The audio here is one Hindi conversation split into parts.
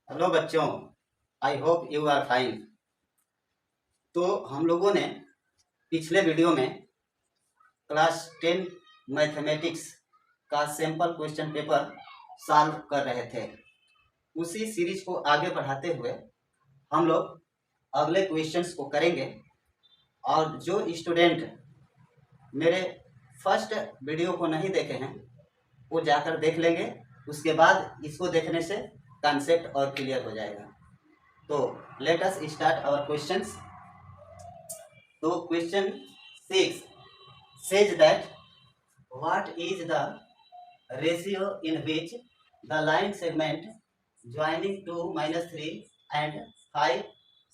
हेलो बच्चों, I hope you are fine. तो हम लोगों ने पिछले वीडियो में क्लास 10 मैथमेटिक्स का सैंपल क्वेश्चन पेपर सॉल्व कर रहे थे। उसी सीरीज को आगे बढ़ाते हुए हम लोग अगले क्वेश्चंस को करेंगे। और जो स्टूडेंट मेरे फर्स्ट वीडियो को नहीं देखे हैं वो जाकर देख लेंगे। उसके बाद इसको देखने से कॉन्सेप्ट और क्लियर हो जाएगा। तो let us start our questions. तो question 6 says that what is the ratio in which the line segment joining to -3 and 5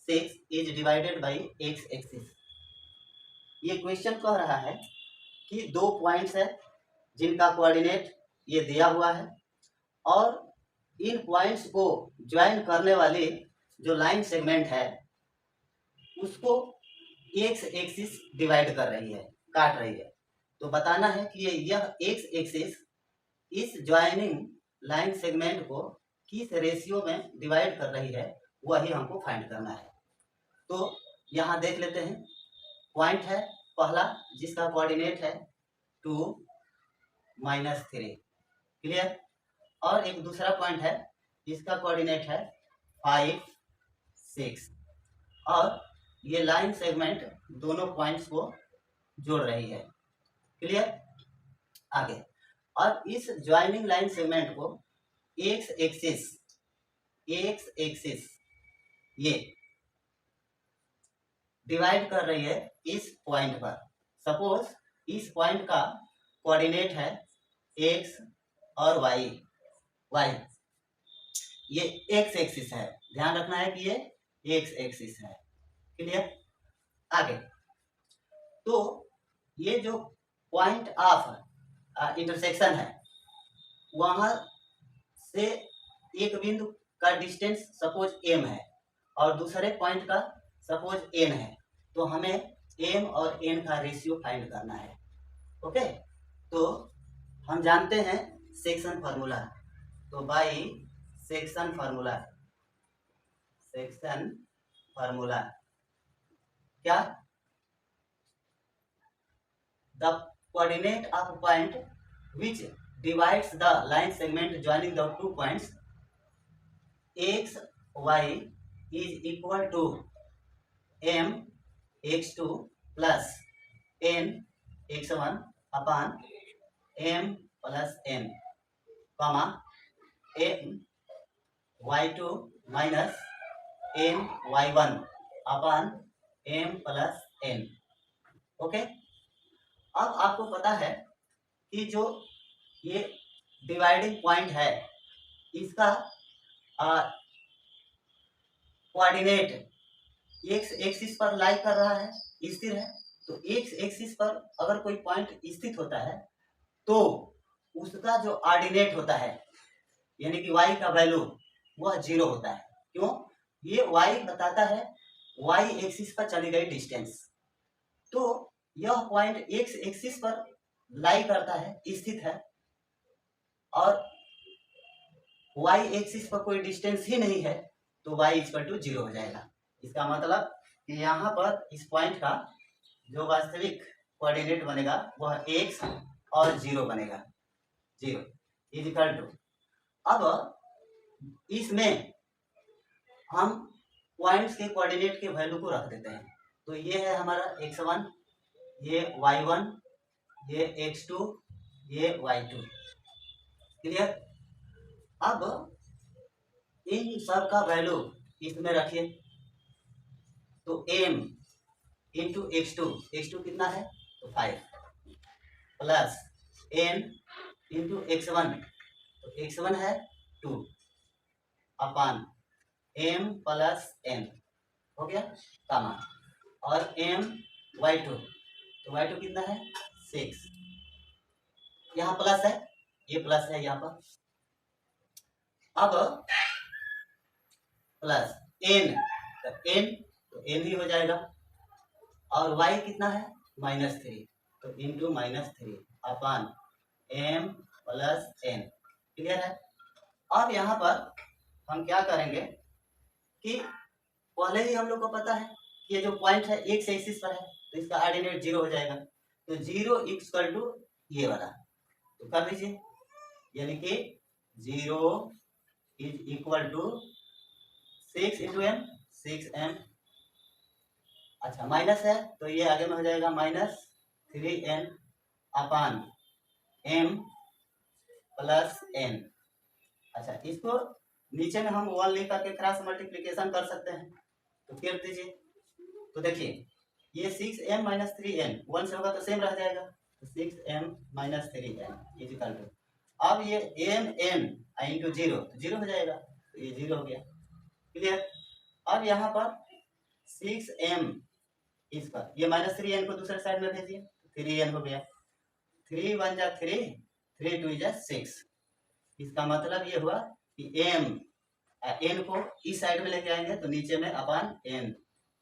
6 is divided by x axis। ये क्वेश्चन कह रहा है कि दो पॉइंट्स है जिनका कोऑर्डिनेट ये दिया हुआ है और इन पॉइंट्स को ज्वाइन करने वाली जो लाइन सेगमेंट है उसको एक्स एक्सिस डिवाइड कर रही है, काट रही है। तो बताना है कि यह एक्स एक्सिस इस ज्वाइनिंग लाइन सेगमेंट को किस रेशियो में डिवाइड कर रही है, वही हमको फाइंड करना है। तो यहाँ देख लेते हैं। पॉइंट है पहला जिसका कोऑर्डिनेट है 2 -3, क्लियर। और एक दूसरा पॉइंट है जिसका कोऑर्डिनेट है 5 6 और ये लाइन सेगमेंट दोनों पॉइंट्स को जोड़ रही है, क्लियर। आगे, और इस ज्वाइनिंग लाइन सेगमेंट को एक्स एक्सिस ये डिवाइड कर रही है इस पॉइंट पर। सपोज इस पॉइंट का कोऑर्डिनेट है एक्स और वाई ये एक्स एक्सिस है, ध्यान रखना है कि ये एक्स एक्सिस है, क्लियर। आगे, तो ये जो पॉइंट ऑफ इंटरसेक्शन है वहां से एक बिंदु का डिस्टेंस सपोज m है और दूसरे पॉइंट का सपोज n है। तो हमें m और n का रेशियो फाइंड करना है। ओके, तो हम जानते हैं सेक्शन फार्मूला। तो बाई सेक्शन फार्मूला क्या, the coordinate of a point which divides the line segment joining the 2 points x y is equal to m x2 plus n x1 upon m plus n, comma m y2 minus n y1 upon m plus n। Okay, अब आपको पता है कि जो ये डिवाइडिंग पॉइंट है इसका कोऑर्डिनेट एक्स एक्सिस पर लाई कर रहा है, स्थिर है। तो एक्स एक्सिस पर अगर कोई पॉइंट स्थित होता है तो उसका जो ऑर्डिनेट होता है यानी कि वाई का वैल्यू वह 0 होता है। क्यों? ये वाई बताता है वाई एक्सिस पर चली गई डिस्टेंस। तो यह पॉइंट एक्स एक्सिस पर लाई करता है, स्थित है, और वाई एक्सिस पर कोई डिस्टेंस ही नहीं है तो y इक्वल टू 0 हो जाएगा। इसका मतलब कि यहाँ पर इस पॉइंट का जो वास्तविक कोऑर्डिनेट बनेगा वह x और 0 बनेगा, 0 इज इक्वल टू। अब इसमें हम पॉइंट्स के कोऑर्डिनेट के वैल्यू को रख देते हैं। तो ये है हमारा x1, ये y1, ये x2, ये y2, क्लियर। अब इन सब का वैल्यू इसमें रखिए। तो m इंटू x2 कितना है? तो 5 प्लस n इंटू x1, तो x1 है 2 अपान m प्लस n, हो गया कामा। और m y2, तो y2 कितना है 6, यहाँ प्लस है, ये प्लस है यहाँ पर। अब प्लस n, तो n ही हो जाएगा। और y कितना है -3, तो इंटू -3 अपान m प्लस n, क्लियर है। अब यहाँ पर हम क्या करेंगे कि पहले ही हम लोग को पता है कि ये जो पॉइंट है एक्स एक्सिस पर है, तो इसका ऑर्डिनेट 0 हो जाएगा। तो 0 इक्वल टू ये वाला, तो कर दीजिए, यानी कि 0 is equal to 6 into m, 6m। अच्छा माइनस है तो ये आगे में हो जाएगा -3n अपान m प्लस n। अच्छा इसको नीचे में हम 1 लिख करके क्रॉस मल्टीप्लिकेशन कर सकते हैं, तो कर दीजिए। तो देखिए ये 6m माइनस 3n 1 से होगा तो सेम रह जाएगा, तो 6m minus 3n is equal to, अब ये m n इंटू 0 तो 0 हो जाएगा, तो ये 0 हो गया। क्लियर। अब यहाँ पर 6m इसका ये -3n को दूसरे साइड में भेजिए, 3n हो गया। 3 1 जा 3, 3 2 जा 6। इसका मतलब ये हुआ कि m n को इस साइड में लेके आएंगे तो नीचे में अपान n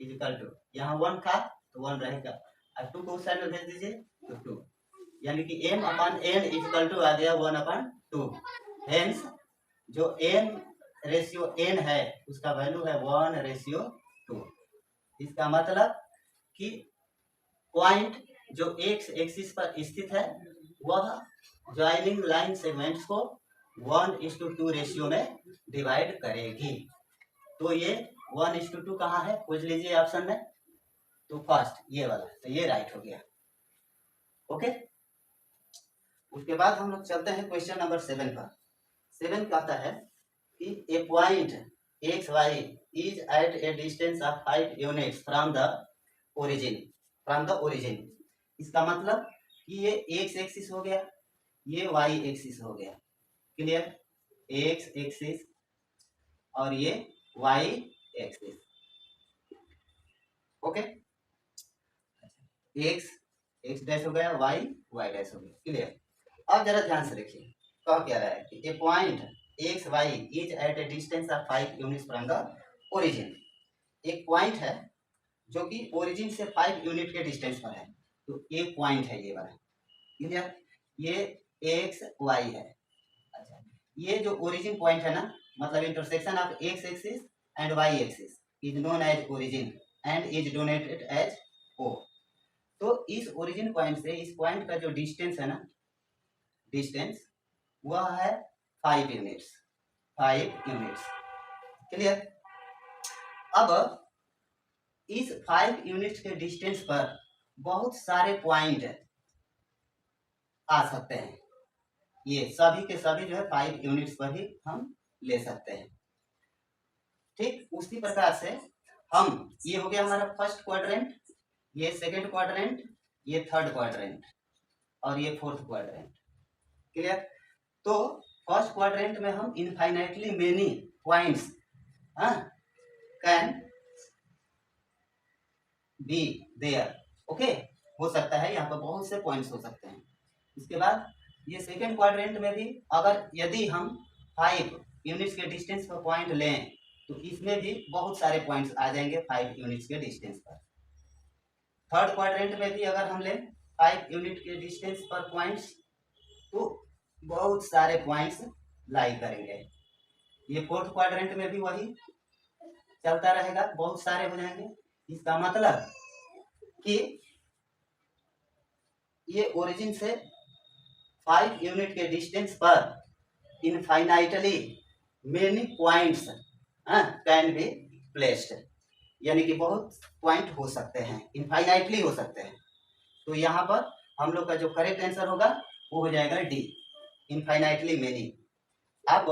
इजिकल टू, यहाँ 1 था तो 1 रहेगा, और 2 को उस साइड में भेज दीजिए तो 2, यानी कि m upon n equal to आ गया 1 अपान 2। हेंस जो m रेशियो n है उसका वैल्यू है 1:2। इसका मतलब कि पॉइंट जो एक्स एक्सिस पर स्थित है वह ज्वाइनिंग लाइन सेगमेंट्स को 1:2 रेशियो में डिवाइड करेगी। तो ये 1:2 कहाँ है खोज लीजिए ऑप्शन में, तो फर्स्ट ये वाला, तो ये राइट हो गया। ओके, उसके बाद हम लोग चलते हैं क्वेश्चन नंबर 7 पर। 7 कहता है कि a point x y is at a distance of 5 units from the origin. इसका मतलब कि ये एक्स एक्सिस हो गया, ये वाई एक्सिस हो गया। क्लियर, एक्स एक्सिस और ये y axis. Okay, x dash हो गया, वाई डैश हो गया। क्लियर। अब जरा ध्यान से देखिए कह क्या रहा है कि a point x y is at a distance of 5 units from the origin. एक पॉइंट है जो कि ओरिजिन से 5 यूनिट के डिस्टेंस पर है, तो एक पॉइंट है ये वाला। क्लियर, ये एक्स वाई है। अच्छा, ये जो ओरिजिन पॉइंट है ना, मतलब intersection of x axis and y axis is known as origin and is donated as O. तो इस ओरिजिन पॉइंट से इस पॉइंट का जो डिस्टेंस है ना, डिस्टेंस वह है 5 यूनिट्स। क्लियर। अब इस 5 यूनिट्स के डिस्टेंस पर बहुत सारे पॉइंट आ सकते हैं, ये सभी के सभी जो है 5 यूनिट्स पर ही हम ले सकते हैं। ठीक उसी प्रकार से हम, ये हो गया हमारा फर्स्ट क्वाड्रेंट, ये सेकंड क्वाड्रेंट, ये थर्ड क्वाड्रेंट और ये फोर्थ क्वाड्रेंट। क्लियर। तो फर्स्ट क्वाड्रेंट में हम infinitely many points can be there. Okay, हो सकता है यहाँ पर बहुत से पॉइंट्स हो सकते हैं। इसके बाद ये सेकेंड क्वाड्रेंट में भी अगर यदि हम 5 यूनिट्स के डिस्टेंस पर पॉइंट लें तो इसमें भी बहुत सारे पॉइंट्स आ जाएंगे 5 यूनिट्स के डिस्टेंस पर। थर्ड क्वाड्रेंट में भी अगर हम लें 5 यूनिट के डिस्टेंस पर पॉइंट्स तो बहुत सारे पॉइंट्स लाई करेंगे। ये फोर्थ क्वाड्रेंट में भी वही चलता रहेगा, बहुत सारे हो जाएंगे। इसका मतलब कि ये ओरिजिन से 5 यूनिट के डिस्टेंस पर infinitely many points can be placed, यानी कि बहुत पॉइंट हो सकते हैं, इनफाइनाइटली हो सकते हैं। तो यहाँ पर हम लोग का जो करेक्ट आंसर होगा वो हो जाएगा डी, इनफाइनाइटली मेनी। अब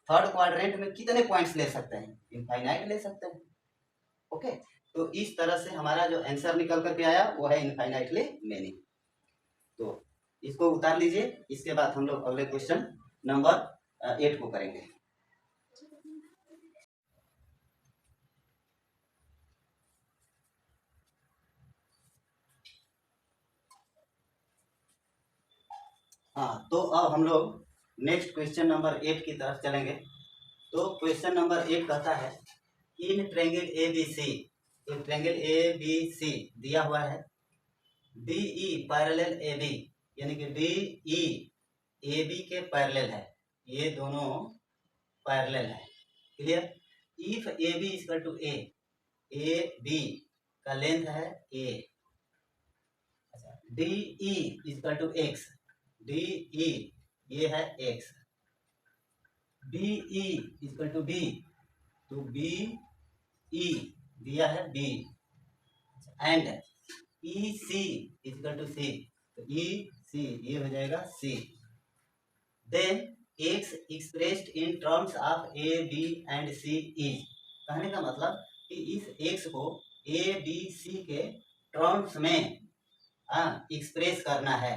थर्ड क्वाड्रेंट में कितने पॉइंट्स ले सकते हैं, इनफाइनाइट ले सकते हैं। ओके, तो इस तरह से हमारा जो आंसर निकल करके आया वो है इनफाइनाइटली मेनी। तो इसको उतार लीजिए, इसके बाद हम लोग अगले क्वेश्चन नंबर 8 को करेंगे। हाँ, तो अब हम लोग नेक्स्ट क्वेश्चन नंबर 8 की तरफ चलेंगे। तो क्वेश्चन नंबर 8 कहता है इन ट्रायंगल ABC, एक ट्रायंगल ABC दिया हुआ है, DE पैरेलल AB, यानी कि DE AB के पैरेलल है, ये दोनों पैरेलल है। Clear. If A B equal to A B का लेंथ है A, D E equal to x, D E ये है x, B E equal to B, तो बी ई दिया है B, and E C equal to C, तो ई सी ये हो जाएगा C. Then x expressed in terms of A B and C is, कहने का मतलब कि इस एक्स को ए बी सी के टर्म्स में एक्सप्रेस करना है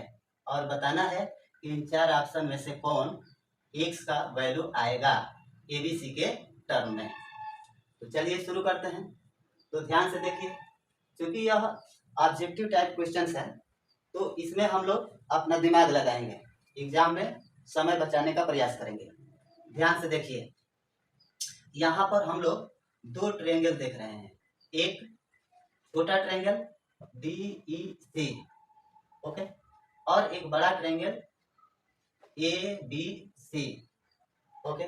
और बताना है कि इन चार ऑप्शन में से कौन एक्स का वैल्यू आएगा ए बी सी के टर्म में। तो चलिए शुरू करते हैं। तो ध्यान से देखिए, क्योंकि यह ऑब्जेक्टिव टाइप क्वेश्चंस है तो इसमें हम लोग अपना दिमाग लगाएंगे, एग्जाम में समय बचाने का प्रयास करेंगे। ध्यान से देखिए, यहाँ पर हम लोग दो ट्रायंगल देख रहे हैं, एक छोटा triangle D E C, okay, और एक बड़ा triangle A B C, okay.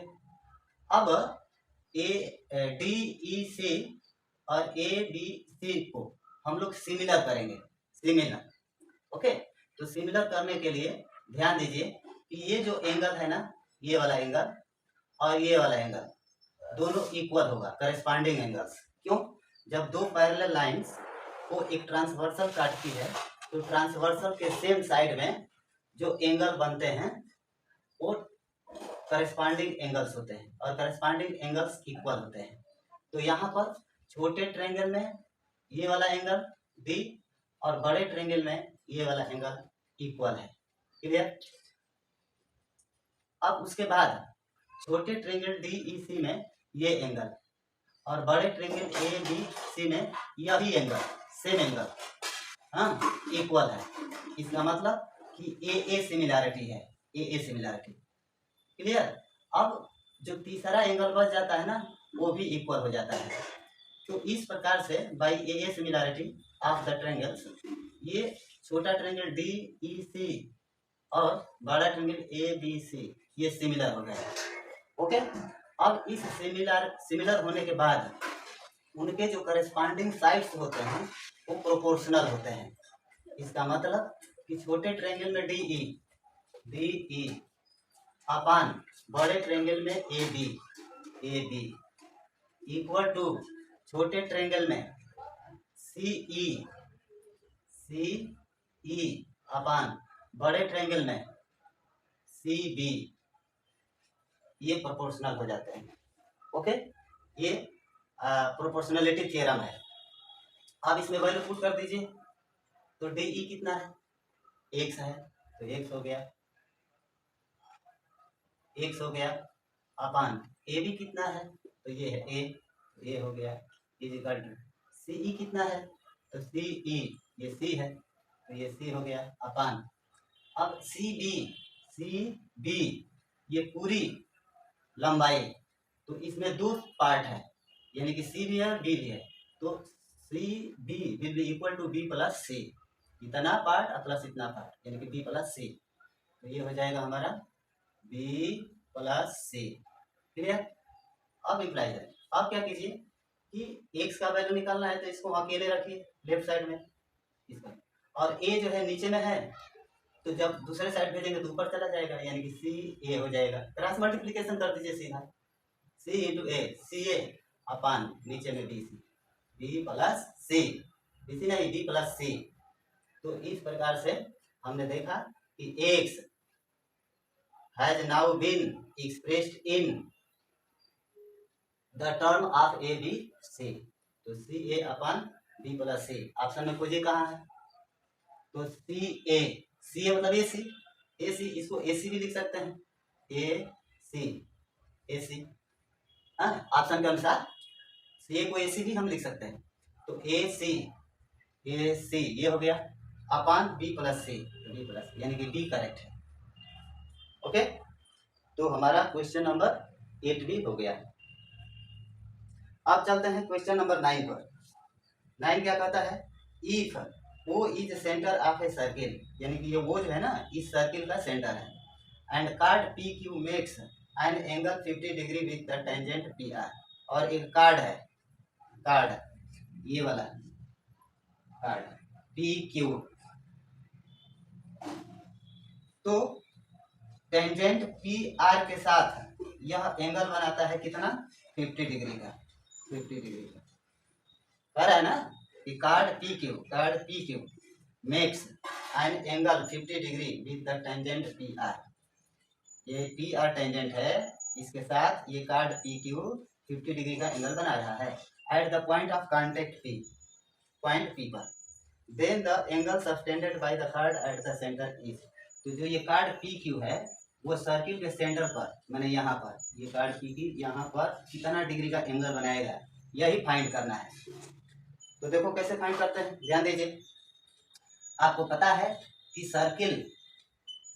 अब ए डी ई सी और ए बी सी को हम लोग सिमिलर करेंगे, सिमिलर, ओके। तो सिमिलर करने के लिए ध्यान दीजिए कि ये जो एंगल है ना, ये वाला एंगल और ये वाला एंगल दोनों इक्वल होगा, करेस्पॉन्डिंग एंगल्स। क्यों? जब दो पैरेलल लाइंस को एक ट्रांसवर्सल काटती है तो ट्रांसवर्सल के सेम साइड में जो एंगल बनते हैं वो करेस्पॉन्डिंग एंगल्स होते हैं और करेस्पॉन्डिंग एंगल्स इक्वल होते हैं। तो यहाँ पर छोटे ट्रायंगल में ये वाला एंगल डी और बड़े ट्रायंगल में ये वाला एंगल इक्वल है, क्लियर। अब उसके बाद छोटे ट्रायंगल डी ई सी में ये एंगल और बड़े ट्रायंगल ए बी सी में यही एंगल, सेम एंगल, हाँ, इक्वल है। इसका मतलब कि ए सिमिलैरिटी है, ए सिमिलैरिटी, क्लियर। अब जो तीसरा एंगल बच जाता है ना, वो भी इक्वल हो जाता है। तो इस प्रकार से by A similarity of the triangles, ये छोटा ट्रायंगल डी ई सी और बड़ा ट्रायंगल ए बी सी ये सिमिलर हो गया, ओके। अब इस सिमिलर होने के बाद उनके जो करेस्पॉन्डिंग साइड्स होते हैं वो प्रोपोर्शनल होते हैं। इसका मतलब कि छोटे ट्रायंगल में डी ई अपान बड़े ट्रायंगल में ए बी इक्वल टू छोटे ट्रायंगल में सी ई अपान बड़े ट्रायंगल में सी बी, ये प्रोपोर्शनल हो जाते हैं, ओके। ये प्रोपोर्शनलिटी थ्योरम है। अब इसमें वैल्यू पुट कर दीजिए, तो डी ई कितना है, एक्स है, तो एक्स हो गया, एक्स हो गया, अपान ए बी कितना है, तो ये है ए, तो ये हो गया, इजिकल टू सी ई कितना है, तो सी ई ये सी है, तो ये सी हो गया, अपान अब सी बी ये पूरी लंबाई, तो इसमें दो पार्ट है, यानी कि सी भी है और डी भी है, तो C B will be equal to B plus C, इतना पार्ट और प्लस इतना पार्ट, यानी कि बी प्लस सी, तो ये हो जाएगा हमारा बी प्लस सी, क्लियर। अब इम्प्लाई करें, अब क्या कीजिए कि एक्स का वैल्यू निकालना है तो इसको अकेले रखिए लेफ्ट साइड में इसका, और ए जो है नीचे में है, तो जब दूसरे साइड भेजेंगे तो ऊपर चला जाएगा, यानी कि सी ए हो जाएगा, क्रॉस मल्टीप्लिकेशन कर दीजिए सीधा, सी into A, C A upon नीचे में बी प्लस सी, बी नहीं बी प्लस सी। तो इस प्रकार से हमने देखा कि x has now been expressed in the term of A B C, तो C A upon B plus C. Option में खोजिए कहाँ है, तो सी ए मतलब ए सी, इसको ए सी भी लिख सकते हैं, ए सी, ऑप्शन के अनुसार सी ए को ए सी भी हम लिख सकते हैं, तो ए सी ये हो गया, अपान बी प्लस सी, तो बी प्लस यानी कि बी करेक्ट है, ओके। तो हमारा क्वेश्चन नंबर 8 भी हो गया। अब चलते हैं क्वेश्चन नंबर 9 पर। 9 क्या कहता है, इफ वो is centre of a circle, यानी कि ये वो जो है ना इस सर्किल का सेंटर है, and card P Q makes an angle 50 degree with the tangent P are. और एक कार्ड है, कार्ड ये वाला कार्ड पी क्यू। तो टेंजेंट पी आर के साथ यह एंगल बनाता है कितना, 50 डिग्री का, 50 डिग्री का। कह रहा है ना कि chord P Q makes an angle 50 degree with the tangent P R. ये पी आर टेंजेंट है, इसके साथ ये कार्ड पी क्यू 50 डिग्री का एंगल बना रहा है at the point of contact P, point P पर। Then the angle subtended by the chord at the centre is. तो जो ये कार्ड पी क्यू है वो सर्किल के सेंटर पर, मैंने यहाँ पर ये कार्ड पी क्यू यहाँ पर कितना डिग्री का एंगल बनाएगा, यही फाइंड करना है। तो देखो कैसे फाइंड करते हैं, ध्यान दीजिए। आपको पता है कि सर्किल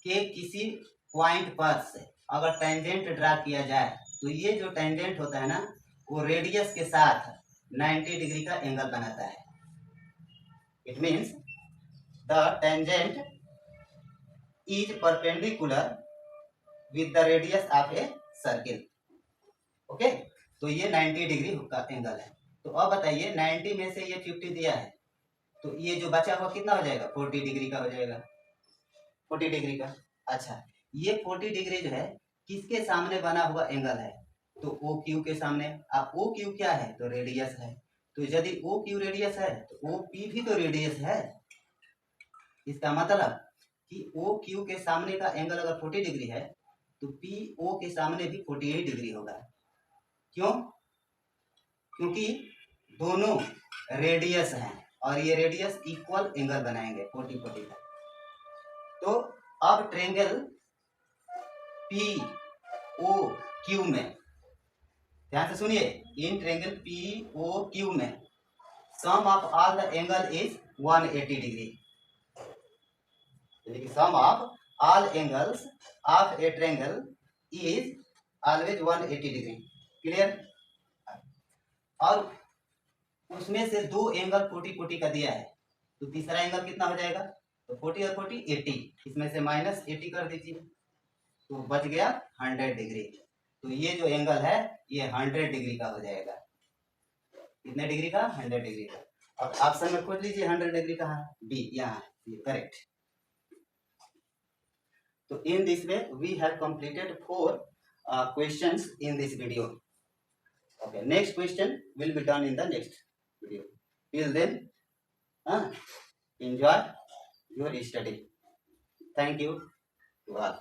के किसी पॉइंट पर से अगर टेंजेंट ड्रा किया जाए तो ये जो टेंजेंट होता है ना वो रेडियस के साथ 90 डिग्री का एंगल बनाता है। It means the tangent is perpendicular with the radius of a circle. Okay, तो ये 90 डिग्री का एंगल है। तो अब बताइए 90 में से ये 50 दिया है तो ये जो बचा हुआ कितना हो जाएगा, 40 डिग्री का हो जाएगा, 40 डिग्री का। अच्छा, ये 40 डिग्री जो है किसके सामने बना हुआ एंगल है, तो ओ क्यू के सामने। अब ओ क्यू क्या है, तो रेडियस है। तो यदि ओ क्यू रेडियस है तो ओ पी भी तो रेडियस है। इसका मतलब कि ओ क्यू के सामने का एंगल अगर 40 डिग्री है तो पी ओ के सामने भी 48 डिग्री होगा। क्यों, क्योंकि दोनों रेडियस हैं और ये रेडियस इक्वल एंगल बनाएंगे 40-40 का। तो अब ट्रेंगल पी ओ क्यू में, ध्यान से सुनिए, in triangle P O Q में sum of all the angle is 180 degree. Sum of all angles of a triangle is always 180 degree. Clear. और उसमें से दो एंगल 40-40 का दिया है तो तीसरा एंगल कितना हो जाएगा, तो 40 और 40 80, इसमें से -80 कर दीजिए तो बच गया 100 डिग्री। तो ये जो एंगल है ये 100 डिग्री का हो जाएगा। कितने डिग्री का, 100 डिग्री का। अब ऑप्शन में खोज लीजिए 100 डिग्री कहाँ है, बी, यहाँ है, correct. So in this way we have completed 4 questions in this video. Okay, next question will be done in the next video. Till then, enjoy your study. Thank you to all.